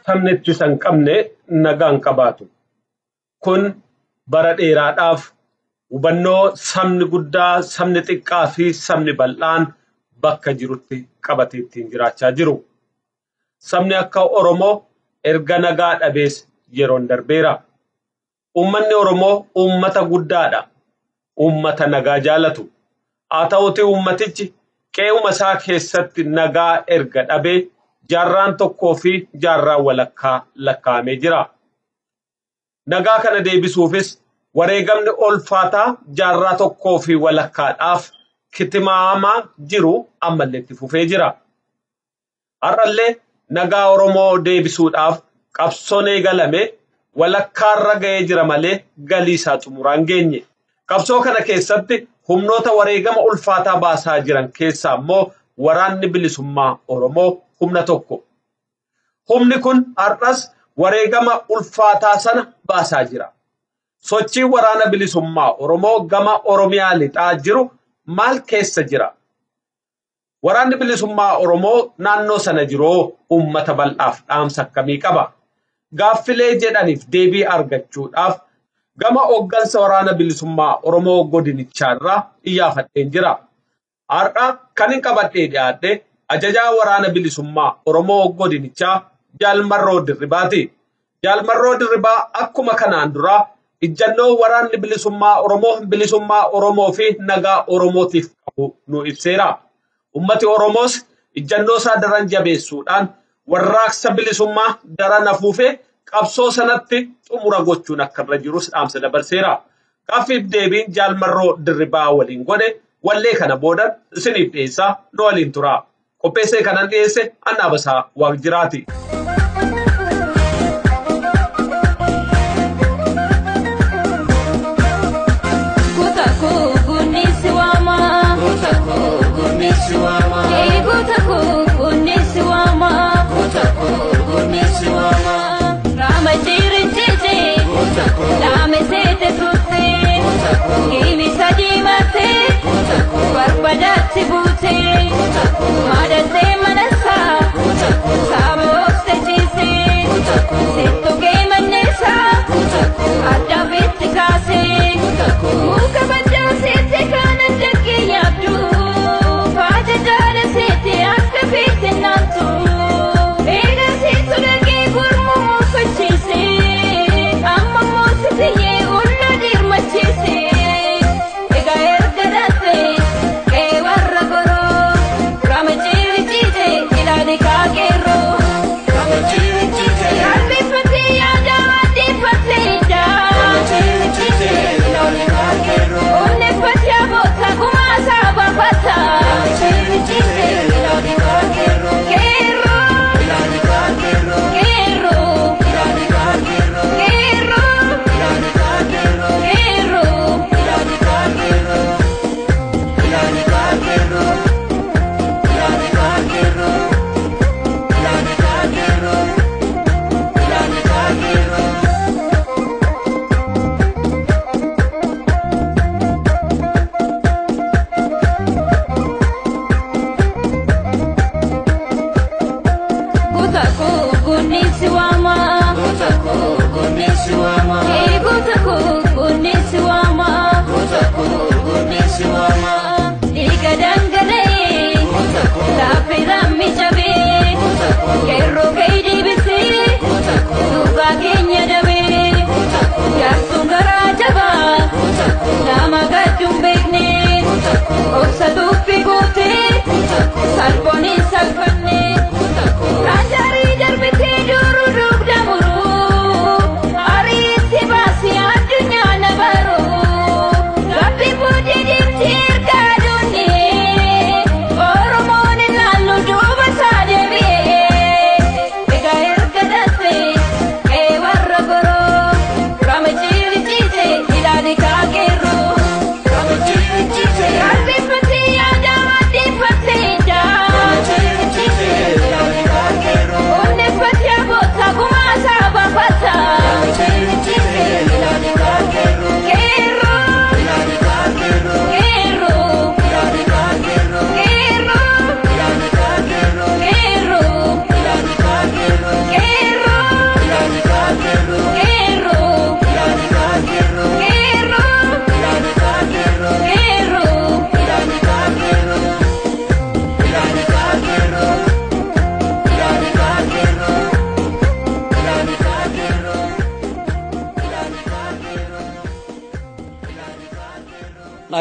Sabni san qabne nagaan qabaatu. Kun bara dheeraadhaaf hubannoo sabni guddaa, sabni xiqqaa fi sabni bal'aan bakka jirutti qabatee ittiin jiraachaa jiru. Sabni akka Oromoo erga nagaa dhabees yeroon darbeera. Uummanni Oromoo uummata guddaadha. Uummata nagaa jaalatu. Haa ta'uutii uummatichi qe'uma isaa keessatti nagaa erga dhabee jaarraan tokkoo fi jaarraan walakkaa lakkaa'amee jira. Nagaa kana deebisuufis wareegamni ulfaataa jaarraa tokkoo fi walakkaadhaaf kitimaamaa jiru ammallee itti fufee jira. Har'allee nagaa Oromoo deebisuudhaaf qabsoon eegalame walakkaarra ga'ee jira malee galii isaa xumuraan geenye. Qabsoo kana keessatti humnoota wareegama ulfaataa baasaa jiran keessaa immoo waraanni bilisummaa Oromoo humna tokko. Humni kun har'as wareegama ulfaataa sana baasaa jira. Sochii waraana bilisummaa Oromoo gama Oromiyaa lixaa jiru maal keessa jira? Waraanni bilisummaa Oromoo naannoo sana jiru uummata bal'aaf dhaamsa akkamii qaba? Gaaffilee jedhaniif deebii argachuudhaaf gama hooggansa waraana bilisummaa Oromoo godinichaarraa iyyaafadheen jira. Har'a kan hin qabadhee dhiyaadhe ajajaa waraana bilisummaa Oromoo godinichaa Jaalmarroo Dirribaati. Jaalmarroo Dirribaa akkuma kanaan dura ijjannoo waraanni bilisummaa Oromoo fi nagaa Oromootiif qabu nu ibseera. Ummati Oromoos ijjannoo isaa daran jabeessuudhaan warraaqsa bilisummaa daran afuufee qabsoo sanatti xumura gochuun akka irra jirus dhaamsa dabarseera. Gaaffiif deebiin Jaalmarroo Dirribaa waliin godhe wallee kana boodan isiniif dhiyeessaa nu waliin tura. Qopheessee kanan dhiyeesse Annaabasaa Waaqjiraati. Barbadatti buute, madate manasa, sabo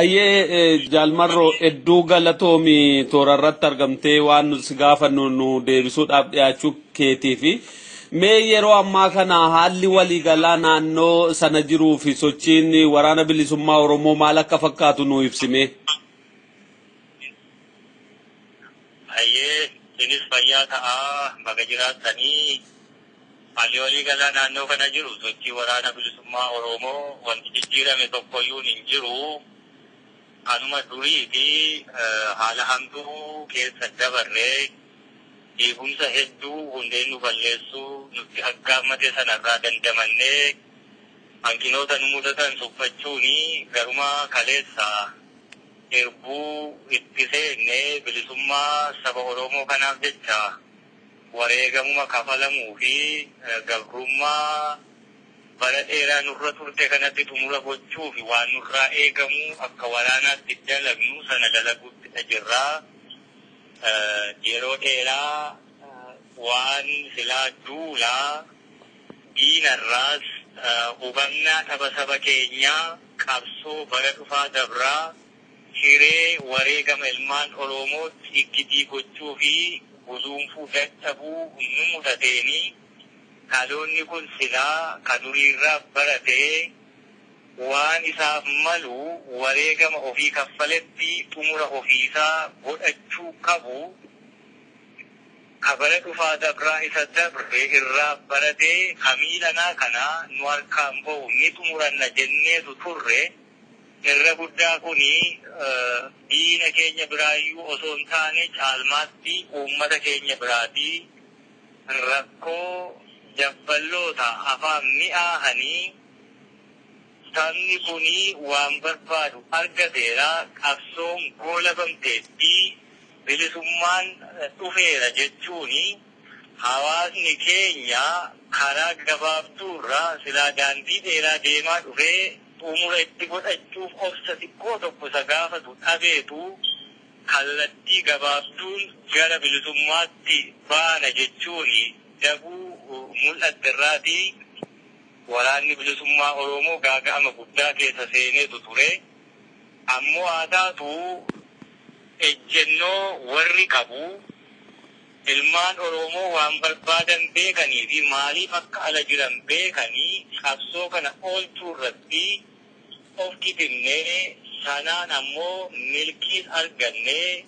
Ayyee jaalmarroo hedduu galatoomii toora irratti argamtee waan nuti gaafannu nu deebisuudhaaf dhiyaachuu keetiifi mee yeroo ammaa kana haalli waliigalaa naannoo sana jiruu fi sochiin waraana bilisummaa Oromoo maal akka fakkaatu nu ibsime. Ayyee sinis fayyaa ta'aa bakka jiraatanii haalli waliigalaa naannoo kana jiru sochii waraana bilisummaa Oromoo wanti jijjiirame tokkoyyuu hin jiru. Anuma durii fi haala hamtuu keessa dabarree eegumsa hedduu hundeen nu balleessuu nutti aggaamate sanarraa dandamannee hanqinoota nu mudatan tuffachuuni garuma kaleessa erbuu itti seennee bilisummaa saba Oromoo kanaaf jecha wareegamuma kafalamuu fi gabrummaa bara dheeraa nurra turte kanatti xumura gochuu fi waan nurraa eegamu akka waraanaatti dalagnu sana dalaguutti jirra. Yeroo dheeraa waan silaa duulaa diinarraas hubannaa dhaba saba keenyaa qabsoo bara dhufaa dabraa hiree wareegama ilmaan Oromootti iggitii gochuu fi guduunfuu dadhabuu nu mudateenii kaloonni kun silaa kaduriirraa baratee waan isaaf malu wareegama ofii kaffaletti xumura ofiisaa godhachuu qabu kabara dhufaa dabraa isa dabre irraa baratee hamiilanaa kana nu harkaan bahu ni xumuranna jenneetu turre irra guddaa kuni diina keenya biraayyuu osoo hin taane caalmaatti uummata keenya biraatii rakkoo jabballoota afaan mi'aahanii sabni kuni waan barbaadu argateera qabsoon goolabamteetti bilisummaan dhufeera jechuuni hawaasni keenya karaa gabaabduurra silaa daandii dheeraa deemaa dhufee xumura itti godhachuuf obsa xiqqoo tokko isa gaafatu dhabeetu kallattii gabaabduun gara bilisummaatti baana jechuuni dabuu mul'atterraatii waraanni bilisummaa Oromoo gaaga'ama guddaa keessa seeneetu ture. Ammoo haataatu ejjennoo warri qabu ilmaan Oromoo waan barbaadan beekanii fi maaliif akka ala jiran beekanii qabsoo kana oolchuu irratti of kitinnee sanaan ammoo milkiin argannee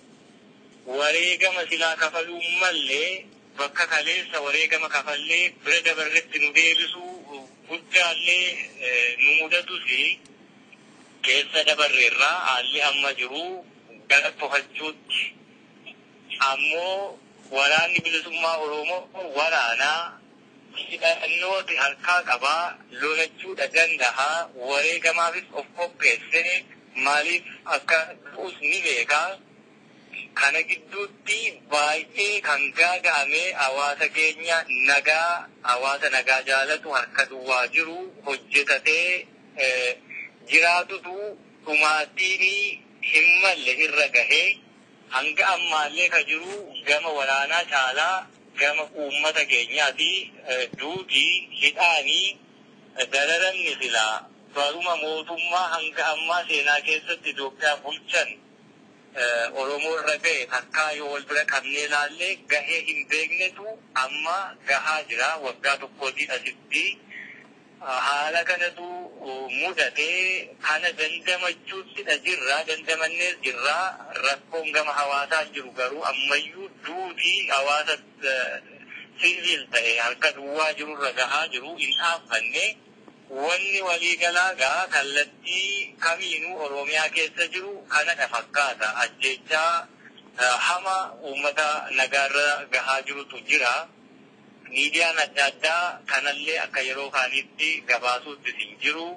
wareegama silaa kafaluu mallee bakka kaleessa wareegama kafallee bira dabarretti nu deebisuu guddaallee nu mudatusi keessa dabarreerraa haalli amma jiru gara to'achuutti ammoo waraanni bilisummaa Oromoo waraanaa hidhannooti harkaa qabaa lolachuudha danda'a wareegamaafis of qopheessee maaliif akka ta'us ni beekaa. Kana gidduutti baay'ee kan gaaga'ame hawaasa keenya hawaasa nagaa jaalatu harka duwwaa jiru hojjetatee jiraatutu dhumaatiin hin malle irra gahee hanga ammaallee ka jiru gama waraanaa caalaa gama uummata keenyaati duutii hidhaanii dararamni silaa baruma mootummaa hanga ammaa seenaa keessatti Itoophiyaa bulchan Oromoo irra gahe takkaa yoo wal bira qabnee ilaallee gahee hin beeknetu amma gahaa jira waggaa tokkootii asitti haala kanatu mudatee kana dandamachuutti dandamannees jirra rakkoon gama hawaasaa jiru garuu ammayyuu duutii hawaasa siviil ta'e harka duwwaa jirurra gahaa jiru hin dhaabbanne. Wanni waliigalaa gaa kallattii kamiinuu Oromiyaa keessa jiru kanadha fakkaata. Ajjechaa hama uummata nagaarra gahaa jirutu jira. Miidiyaan adda addaa kanallee akka yeroo kaanitti gabaasuutti hin jiru.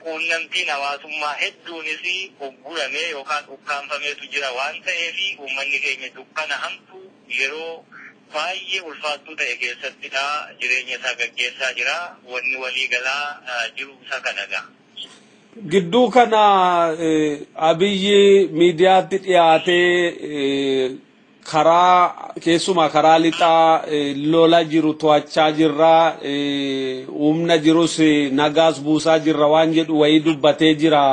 Quunnamtiin hawaasummaa hedduunis ugguramee yookaan ukkaanfameetu jira waan ta'eef uummanni keenya dukkana hamtu yeroo baay'ee ulfaattuu ta'e keessattidha jireenya isaa gaggeessaa jira wanni waliigalaa jiru isa kanadha. Gidduu kana Abiyyi miidiyaatti dhiyaatee karaa keessumaa karaa lixaa lola jiru to'achaa jirra humna jirus nagaas buusaa jirra waan jedhu wayii dubbatee jira.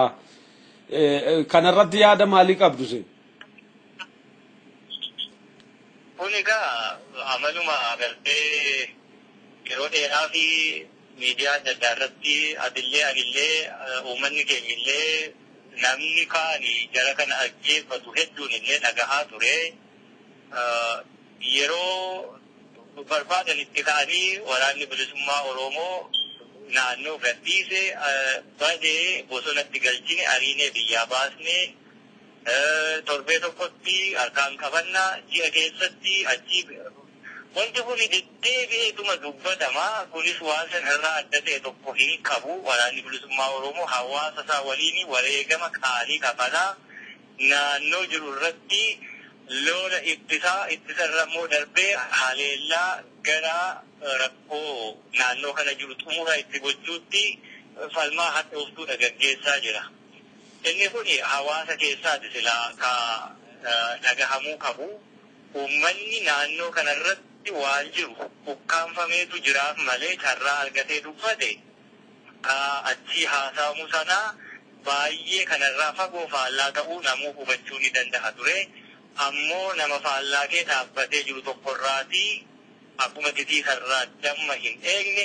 kanarratti yaada maalii qabdu sin? Kun egaa amaluma agartee yeroo dheeraa fi miidiyaa adda addaa irratti adillee anillee uummanni keenyillee namni kaani jara kana ajjeeffatu hedduun illee dhagahaa ture. Yeroo barbaadan itti ka'anii waraanni bilisummaa Oromoo naannoo gadhiise badee bosonatti galchine ariinee biyyaa baasne torbee tokkotti harkaan qabannaa ji'a keessatti achi wanti kun deddeebi'eetuma dubbatama. Kunis waan sanarraa adda ta'e tokko hin qabu. Waraanni bilisummaa Oromoo hawaasa isaa waliin wareegama qaalii kafalaa naannoo jiru irratti lola ittisarra immoo darbee haleellaa gara rakkoo naannoo kana jiru xumura itti gochuutti falmaa hadhooftuudha gaggeessaa jira. Inni kun hawaasa keessaati silaa ka dhagahamuu qabu. Uummanni naannoo kanarratti waan jiru ukkaanfameetu jiraaf malee carraa argatee dubbate achi haasa'amu sana baay'ee kanarraa fagoo faallaa ta'uu namuu hubachuu ni danda'a ture. Ammoo nama faallaa kee dhaabbatee jiru tokkorraati akkuma titiisarraa damma hin eegne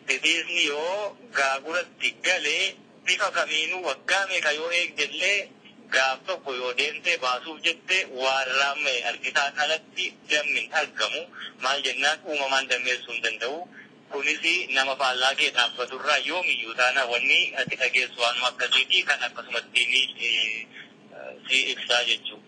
titiisni yoo gaaguratti galee bifa kamiinuu waggaa meeqa yoo eegdellee gaaf tokko yoo deemtee baasuuf jette waan raamme argitaan alatti dammi hin argamu. Maal jennaan uumamaan dammeessuu hin danda'u. Kunis nama faallaa kee dhaabbaturraa yoomiyyuu taana wanni ati dhageessu waanuma akkasiitii kan akkasumatti si ibsaa jechuudha.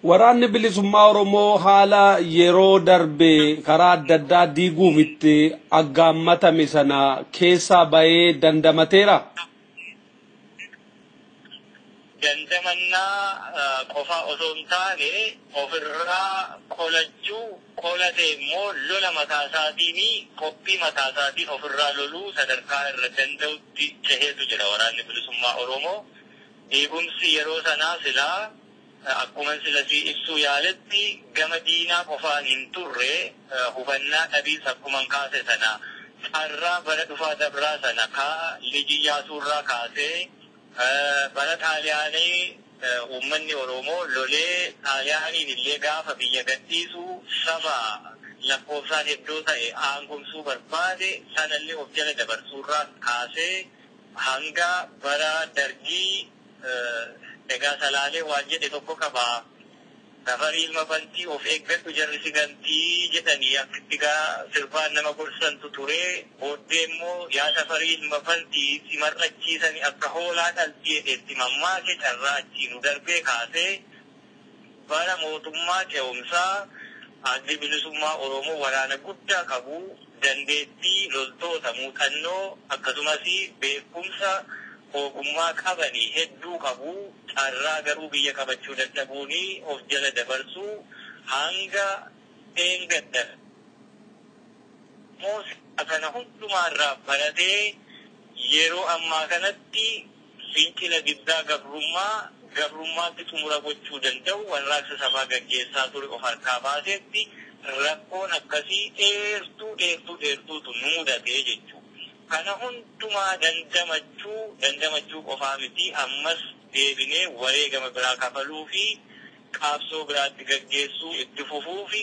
Waraanni bilisummaa Oromoo haala yeroo darbe karaa adda addaa diiguuf itti aggaammatame sana keessaa bahee dandamateera. Dandamannaa qofa osoo hin taane ofirraa qolachuu qolatee immoo lola mataa isaatiin qophii mataa isaatiin ofirraa loluu sadarkaa irra danda'utti ceheetu jira waraanni bilisummaa Oromoo. Diigumsi yeroo sanaa silaa akkuma silasi ibsuu yaaletti gama diinaa qofaan hin turre hubannaa dhabiinsa akkuma kaase sana carraa bara dhufaa dabraa sana kaa Liji Iyyaasuurraa kaasee bara Xaaliyaanii uummanni Oromoo lolee Xaaliyaaniin illee gaafa biyya gadhiisu saba lakkoofsaan hedduu ta'e aangomsuu barbaade sanallee of jala dabarsuurraa kaasee hanga bara Dargii egaa salaalee waan jedhe tokko qabaa. Safarii ilma bantii of eeggadhu jarri si gantii jedhanii akkitti gaa sirbaan nama gorsantu ture. Booddee immoo yaa safarii ilma bantii si mar'achiisanii akka hoolaa dhaltii jedheetti mammaake carraa achii nu darbee kaasee bara mootummaa ce'umsaa addi bilisummaa Oromoo waraana guddaa qabu dandeettii loltoota muuxannoo akkasumas beekumsa ogummaa qabanii hedduu qabu. Carraa garuu biyya qabachuu dadhabuuni of jala dabarsuu hanga eengadda moosaa kana hundumaarraa baratee yeroo ammaa kanatti fincila diddaa gabrummaatti xumura gochuu danda'u warraaqsa safaa gaggeessaa ture of harkaa baasetti rakkoon akkasii dheertuutu nu mudatee jechuudha. Kana hundumaa dandamachuu qofaa miti ammas deebinee wareegama biraa kafaluu fi qaabsoo biraatti gaggeessuu itti fufuu fi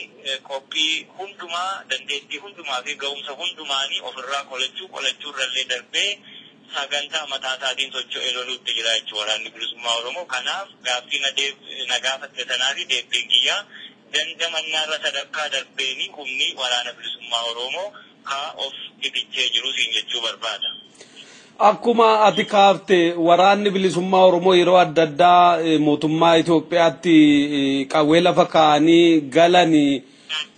qophii hundumaa dandeettii hundumaa fi ga'umsa hundumaanii ofirraa qolachuurrallee darbee sagantaa mataa isaatiin socho'ee loluutti jira jechuudha waraanni bilisummaa Oromoo. Kanaaf gaaffii na gaafatte sanaa fi deebiin kiyyaa dandamannaarra sadarkaa darbeeni humni waraana bilisummaa Oromoo haa of ibichee jiru siin jechuu barbaada. Akkuma ati kaafte waraanni bilisummaa Oromoo yeroo adda addaa mootummaa Itoophiyaatti qawwee lafa kaa'anii galanii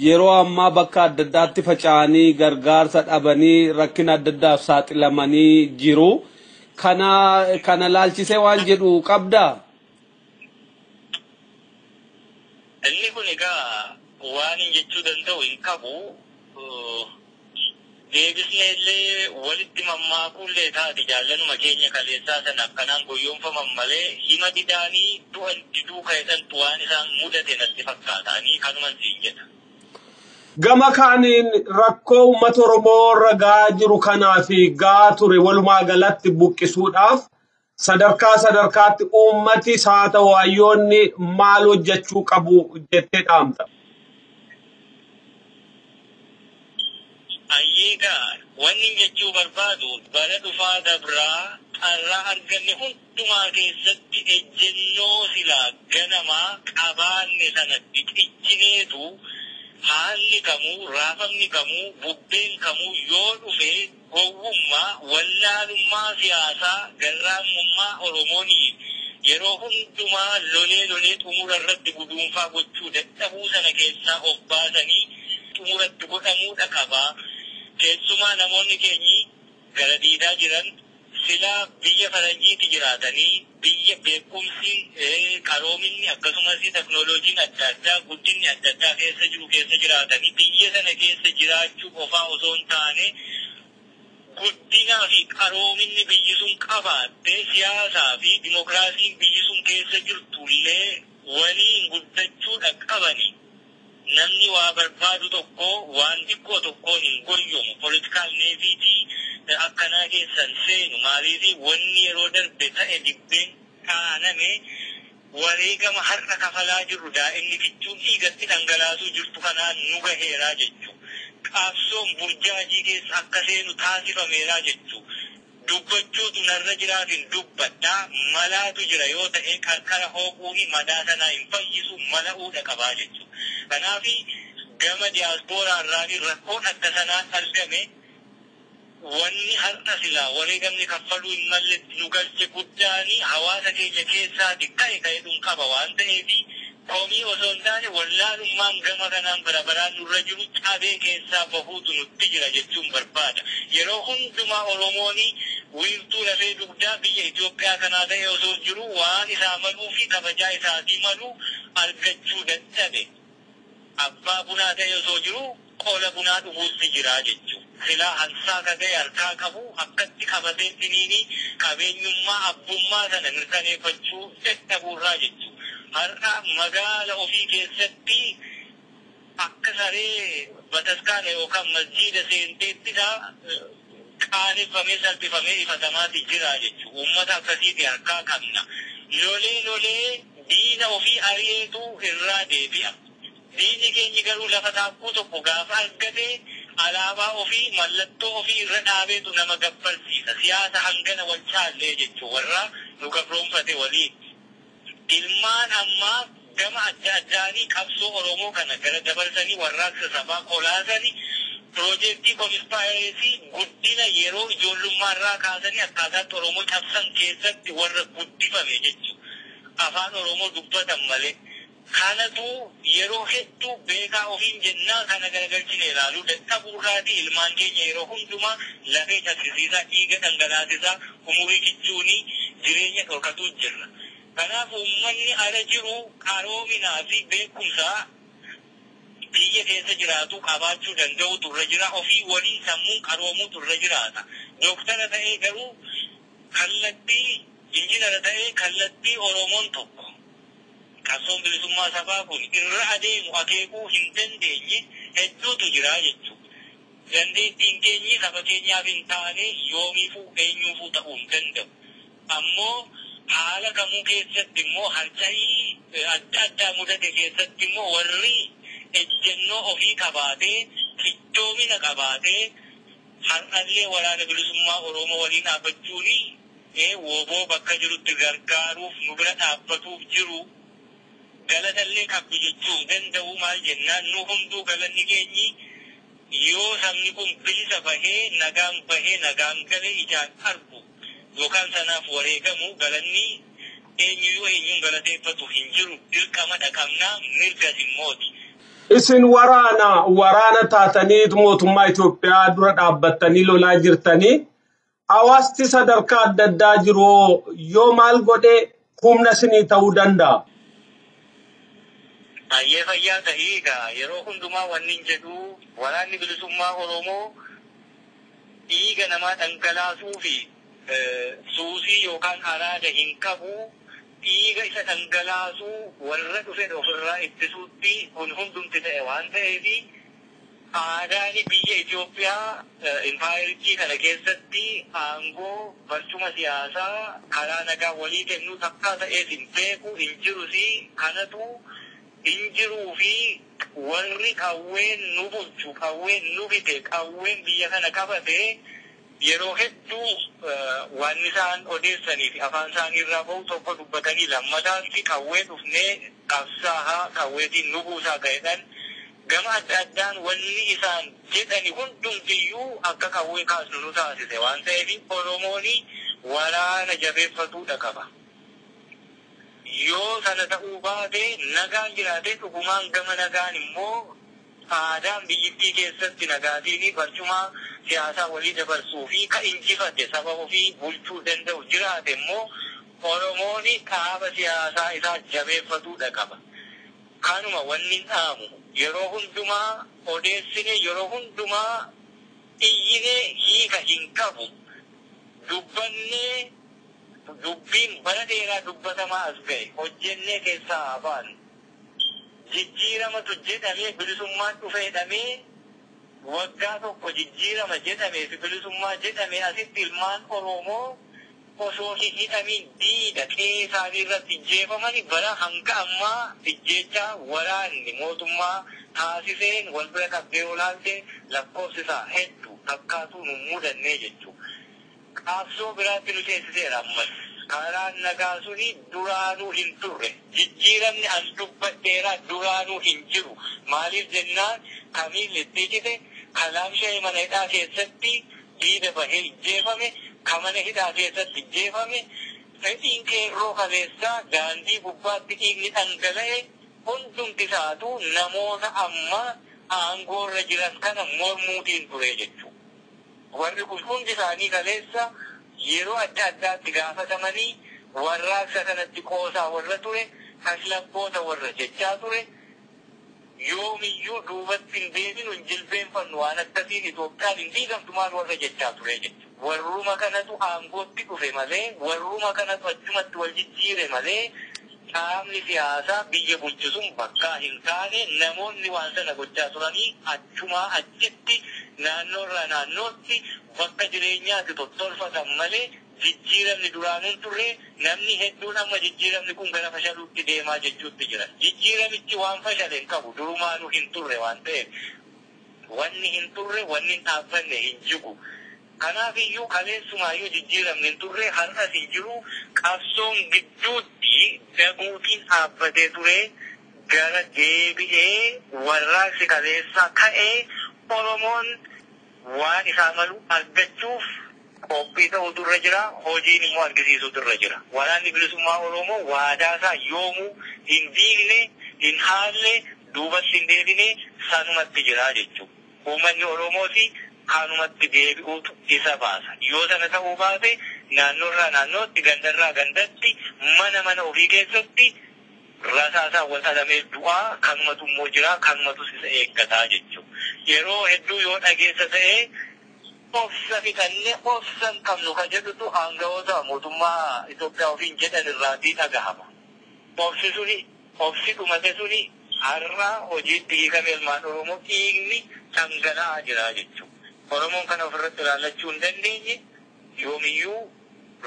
yeroo ammaa bakka adda addaatti faca'anii gargaarsa dhabanii rakkina adda addaaf saaxilamanii jiru. Kana laalchisee waan jedhu qabdaa? Inni kun egaa waan jechuu danda'u hin qabu. Deebisnee illee walitti mammaakuullee taate jaallanuma keenya kaleessaa sana akkanaan goyoonfaman malee hima didaanii du'an diduu ka'esantu waan isaan mudate natti fakkaatanii kanuman siin jedha. Gama kaaniin rakkoo uummata Oromoo ragaa jiru kanaa fi gaa ture walumaa galatti buqqisuudhaaf sadarkaatti uummati saata waayyoonni maal hojjechuu qabu jettee dhaamta. Ayyega wanni jechuu barbaadu bara dhufaa dabraa qarraa arganne hundumaa keessatti ejjennoo silaa ganamaa qabaanne sanatti ciccineetu haalli kamuu raafamni kamuu bubbeen kamuu yoo dhufe gowwummaa wallaalummaa siyaasaa garraamummaa Oromoonii yeroo hundumaa lolee xumura irratti guduunfaa gochuu dadhabuu sana keessaa of baasanii xumuratti godhamuudha qabaa. Keessumaa namoonni keenyi gara diidaa jiran silaa biyya faranjiitti jiraatanii biyya beekumsi qaroominni akkasumas teknooloojiin adda addaa guddinni adda addaa keessa jiru keessa jiraatanii biyya sana keessa jiraachuu qofaa osoo hin taane guddinaa fi qaroominni biyyi sun qabaatte siyaasaa fi dimokiraasiin biyyi sun keessa jirtullee waliin guddachuudha qabani. Namni waa barbaadu tokko waan xiqqoo tokkoon hin goyyomu politikaal neefiitii akkanaa keessan seenu maaliifi wanni yeroo darbe ta'e dibbeen kaaname wareegama har'a kafalaa jirru daa'imni fichuun dhiigatti dhangalaasuu jirtu kanaan nu gaheeraa jechuu qaabsoon burjaajii keessa akka seenu taasifameeraa jechuu dubbachuutu narra jiraatin dubbadhaa malaatu jira yoo ta'e qarqara hooquuni madaa sanaa hin fayyisu mala'uudha qabaa jechuu. Kanaafi gama diyaaspooraan irraa rakkoon adda sanaan argame wanni har'a silaa wareegamni kaffaluu hin malletti nu galche guddaanii hawaasa keenya keessaati ka'e qaba waan ta'eefi komii osoo hin taane wallaalummaan gama kanaan barabaraan nurra jiru cabee keessaa bahuutu nutti jira jechuun barbaada. Yeroo hundumaa Oromooni wiirtuu lafee dugdaa biyya Itoophiyaa kanaa ta'e osoo jiru waan isaa maluu fi kabajaa isaatii maluu argachuu dadhabe. Abbaa bunaa ta'e osoo jiru qola bunaa dhuguutti jira jechuudha. Silaa hansaaka ta'e harkaa qabu akkatti qabatee finiini qabeenyummaa abbummaa sana mirkaneeffachuu dadhabuurraa jechuudha. Har'a magaala ofii keessatti akka saree bataskaana yookaan masjiida seenteettidha qaaneffamee salphifamee ifatamaati jira jechuudha. Uummata akkasiiti harkaa qabna. Lolee diina ofii ari'eetu irraa deebi'a. Diinni keenya garuu lafa taakkuu tokko gaafa argate alaabaa ofii mallattoo ofii irra dhaabeetu nama gabbarsiisa. Siyaasa hangana wal caallee jechuudha warra nu gabroonfate waliin. Ilmaan ammaa gama adda addaanii qabsoo Oromoo kana gara dabarsanii warraaqsa sabaa qolaasanii piroojeektii Kominspaayireesii guddina yeroo ijoollummaarraa kaasanii akkaataatti Oromoo cabsan keessatti warra guddifame jechuudha. Afaan Oromoo dubbatan malee. Kanatu yeroo hedduu beekaa ofiin jennaa kana garagalchine ilaaluu dadhabuurraati ilmaan keenya yeroo hundumaa lafee cabsisiisaa dhiiga dhangalaasisaa umurii kichuunii jireenya dhorkatuu jirra. Kanaaf uummanni ala jiru qaroominaa fi beekumsaa biyya keessa jiraatu qabaachuu danda'u turre jira ofii walii sammuun qaroomuu turre jiraata. Dooktara ta'ee garuu kallattii injinara ta'ee kallattii Oromoon tokko. Qabsoon bilisummaa sabaa kun irra adeemu akeekuu hin dandeenye hedduutu jira jechuudha. Dandeettiin keenyi saba keenyaaf hin taane yoomiifuu eenyuufuu ta'uu hin danda'u. Ammoo haala kamuu keessatti immoo harca'ii adda addaa mudate keessatti immoo warri ejjennoo ofii qabaatee qixxoomina qabaatee har'allee waraana bilisummaa Oromoo waliin dhaabbachuuni woboo bakka jirutti gargaaruuf nu bira dhaabbatuuf jiru. Galatallee qabdu jechuu danda'u maal jennaan nu hunduu galanni keenyi yoo sabni kun bilisa bahee nagaan galee ijaan argu yookaan sanaaf wareegamu galanni eenyuun galateeffatu hin jiru dirqama dhaqabnaa mirga dhimmooti. Isin waraana taatanii mootummaa Itoophiyaa dura dhaabbattanii lolaa jirtanii hawaasti sadarkaa adda addaa jiru yoo maal godhee humna isinii ta'uu danda'a? Ayyee fayyaa ta'eegaa yeroo hundumaa wanni jedhu waraanni bilisummaa Oromoo dhiiga namaa dhangalaasuu fi suusii yookaan araada hin qabu dhiiga isa dhangalaasuu warra dhufe ofirraa ittisuutti kun hundumti ta'e waan ta'eef aadaani biyya Itoophiyaa impaayiritii kana keessatti aangoo barcuma siyaasaa karaa nagaa walii kennuu takkaa ta'eef hin beeku hin jirusi kanatu hin jiruu fi warri qawween nu bulchu qawween nu bite qawween biyya kana qabate yeroo hedduu waan isaan odeessanii fi afaan isaanii irraa bahu tokko dubbatanii lammataatti qawwee dhufnee qabsaahaa qawweetiin nu buusaa ga'edhan gama adda addaan wanni isaan jedhani hundumtiyyuu akka qawwee kaasnu nu taasise waan ta'eef Oromooni waraana jabeeffatuudha qaba. Yoo sana ta'uu baate nagaan jiraate dhugumaan gama nagaan immoo aadaan biyyittii keessatti nagaatiin barcuma siyaasaa walii dabarsuu fi ka injifate saba ofii bulchuu danda'u jiraate immoo Oromooni dhaaba siyaasaa isaa jabeeffatuudha qaba. Kanuma wanni dhaamu yeroo hundumaa odeessine yeroo hundumaa iyyine hiika hin qabu dubbannee dubbiin bara dheeraa dubbatamaa as ga'e hojjennee keessaa baanu jijjiiramatu jedhamee bilisummaan dhufe jedhamee waggaa tokko jijjiirama jedhamee fi bilisummaa jedhamee asitti ilmaan Oromoo osoo hin hidhamin diida isaanii irratti jeefamani bara hanga ammaa ijjeechaa waraanni mootummaa taasiseen wal bira qabdee olaalte lakkoofsi isaa hedduu akkaatuu nu mudannee jechuudha. Qabsoo biraatti nu teessiseera ammas. Karaan nagaa suni duraanuu hin turre. Jijjiiramni as dubbadheeraa duraanuu hin jiru. Maaliif jennaan kamiin itti cite kalaamshee mana hidhaa keessatti diida bahee jeefame kamana hidhaa keessatti jeefame fedhiin qeerroo kaleessaa daandii gubbaatti dhiigni dhangala'e hundumti isaatu namoota amma aangoorra jiran kana mormuutiin ture jechuudha. Warri kun hundi isaanii kaleessa yeroo adda addaatti gaafatamanii warraaqsa kanatti qoosaa warra ture kashlabboota warra jechaa ture yoomiyyuu duubatti hin deebinu hin jilbeenfannu waan akkasiin Itoophiyaan hin diigamtu maal warra jechaa ture jechuudha. Warruma kanatu aangootti dhufe malee warruma kanatu achumatti wal jijjiire malee qaamni siyaasaa biyya bulchisuun bakkaa hin taane namoonni waan sana gochaa turanii achumaa achitti naannoorraa naannootti bakka jireenyaatti tottolfatan malee jijjiiramni duraanuun turre namni hedduun amma jijjiiramni kun gara fashaluutti deemaa jechuutti jira. Jijjiiramichi waan fashale hin qabu durumaanuu hin turre waan ta'eef wanni hin turre wanni hin dhaabbanne hin jigu. Kanaaf iyyuu kaleessumaayyuu jijjiiramni hin turre har'as hin jiru qabsoon gidduutti daguutiin dhaabbatee ture gara deebi'ee warraaqsi kaleessaa ka'ee Oromoon waan isaa malu argachuuf qophii ta'utu irra jira hojiin immoo argisiisutu irra jira. Waraanni bilisummaa Oromoo waadaasaa yoomuu hin diigne hin haalle duubatti hin deebine sanumatti jira jechuudha. Uummanni Oromooti kanumatti deebi'uutu isa baasa. Yoo sana ta'uu baate naannoorraa naannootti gandarraa gandatti mana ofii keessatti rasaasaa wal dhalamee du'aa kanumatu immoo jira kanumatu isa eeggataa jechuudha. Yeroo hedduu yoo dhageessa ta'ee obsa fixannee obsan qabnu kan jedhutu aangawoota mootummaa Itoophiyaa ofiin jedhan irraatii dhagahama. Obsi dhumate suni har'a hojiitti hiikame ilmaan Oromoo dhiigni dhangala'aa jira jechuudha. Oromoon kana ofirratti ilaallachuu hin dandeenye yoomiyyuu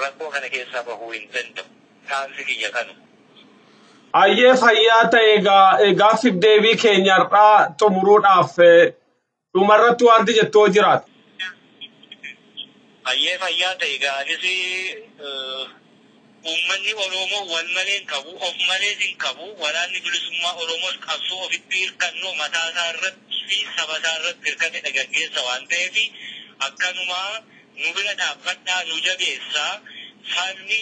rakkoo kana keessaa bahuu hin danda'u. Taansi kiyya kanu. Ayyee fayyaa ta'e gaaffiif deebii keenyarraa xumuruudhaaf dhumarratti wanti jettoo jiraata. Ayyee fayyaa ta'e gaanis uummanni Oromoo wal malee hin qabu of malee hin qabu waraanni bilisummaa Oromoos qabsoo ofitti hirkannoo mataa isaa irratti fi saba isaa irratti hirkate gaggeessa waan ta'eef akkanumaa nu bira dhaabbadhaa nu jabeessaa sabni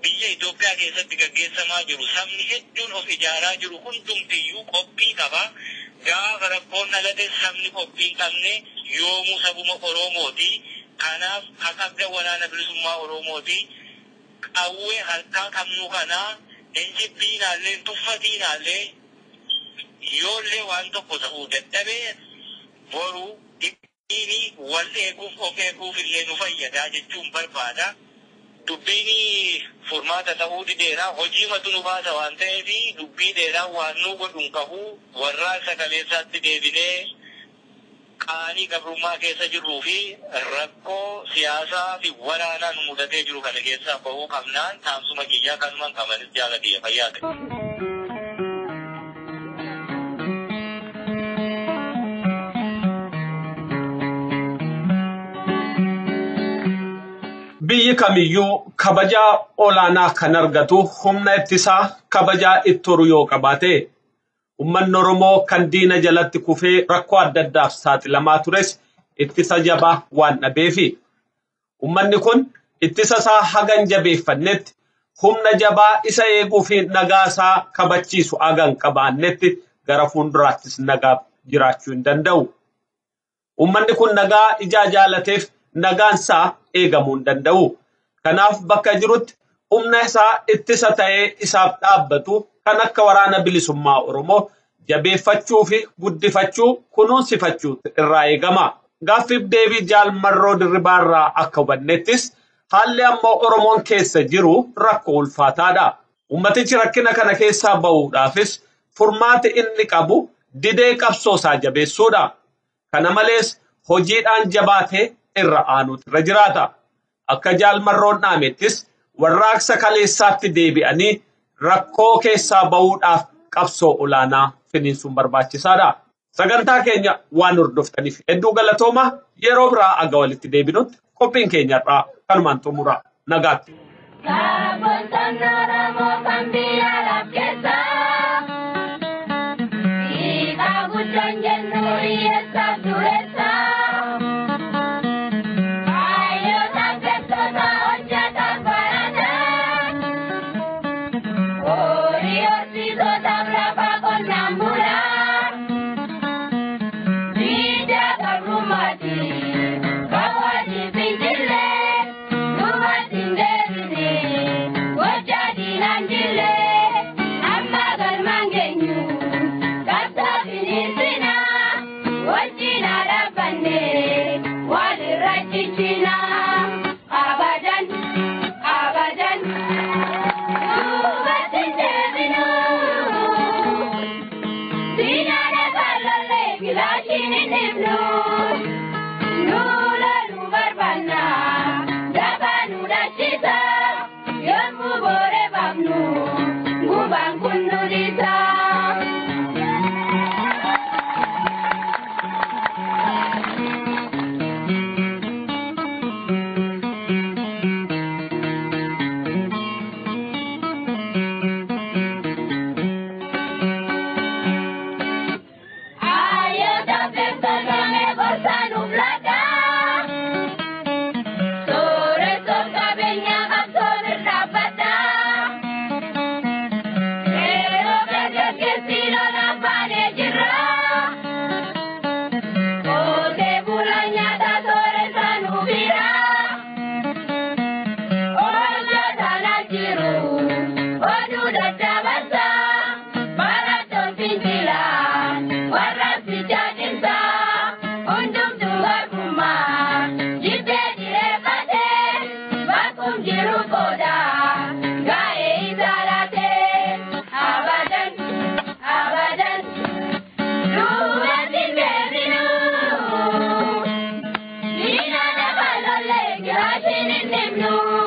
biyya Itoophiyaa keessatti gaggeessamaa jiru sabni hedduun of ijaaraa jiru hundumtiyyuu qophii qaba. Gaafa rakkoon dhalate sabni qophii hin qabne yoomuu sabuma Oromooti. Kanaaf haqabda waraana bilisummaa Oromooti. Qawwee harkaa qabnu kanaa injibbiinaallee tuffatiinaallee yoollee waan tokko ta'uu dadhabee boruu dhibbiini wal eeguuf of eeguuf illee nu fayyadaa jechuun barbaada. Dubbiini furmaata ta'uu dideeraa hojiimatu nu baasa waan ta'eef dubbii dheeraa waan nu godhuun qabu warraa sagaleessaatti deebinee qaanii gabrummaa keessa jirruu fi rakkoo siyaasaa fi waraanaa nu mudatee jiru kana keessaa bahuu qabnaan taamsuma kiyyaa kanumaan kamanis jaalatee fayyaa ta'e. biyyi kamiyyuu kabajaa olaanaa kan argatu humna ittisaa kabajaa itturu yoo qabaate ummanni Oromoo kan diina jalatti kufee rakkoo adda addaaf saaxilamaa tures ittisa jabaa waan dhabeefi ummanni kun ittisa isaa hagan jabeeffannetti humna jabaa isa eeguu fi nagaa isaa kabachiisu hagan qabaannetti gara fuulduraattis nagaa jiraachuu hin danda'u. Ummanni kun nagaa ijaa jaalateef nagaan isaa eegamuu hin danda'u. Kanaaf bakka jirutti humna isaa ittisa ta'ee isaaf dhaabbatu kan akka waraana bilisummaa Oromoo jabeeffachuu fi guddifachuu kunuunsifachuu irraa eegama. Gaaffiif deebii Jaalmarroo Dirribaarraa akka hubannettis haalli ammoo Oromoon keessa jiru rakkoo ulfaataadha. Ummatichi rakkina kana keessaa bahuudhaafis furmaati inni qabu didee qabsoo isaa jabeessuudha. Kana malees hojiidhaan jabaatee irra aanuutu irra jiraata. Akka Jaalmarroon dhaamettis warraaqsa kaleessaatti deebi'anii rakkoo keessaa bahuudhaaf qabsoo olaanaa finiinsuun barbaachisaadha. Sagantaa keenya waan hordoftaniif hedduu galatooma. Yeroo biraa aga walitti deebinutti qophiin keenyarraa kanumaan xumura. Nagaatti. No.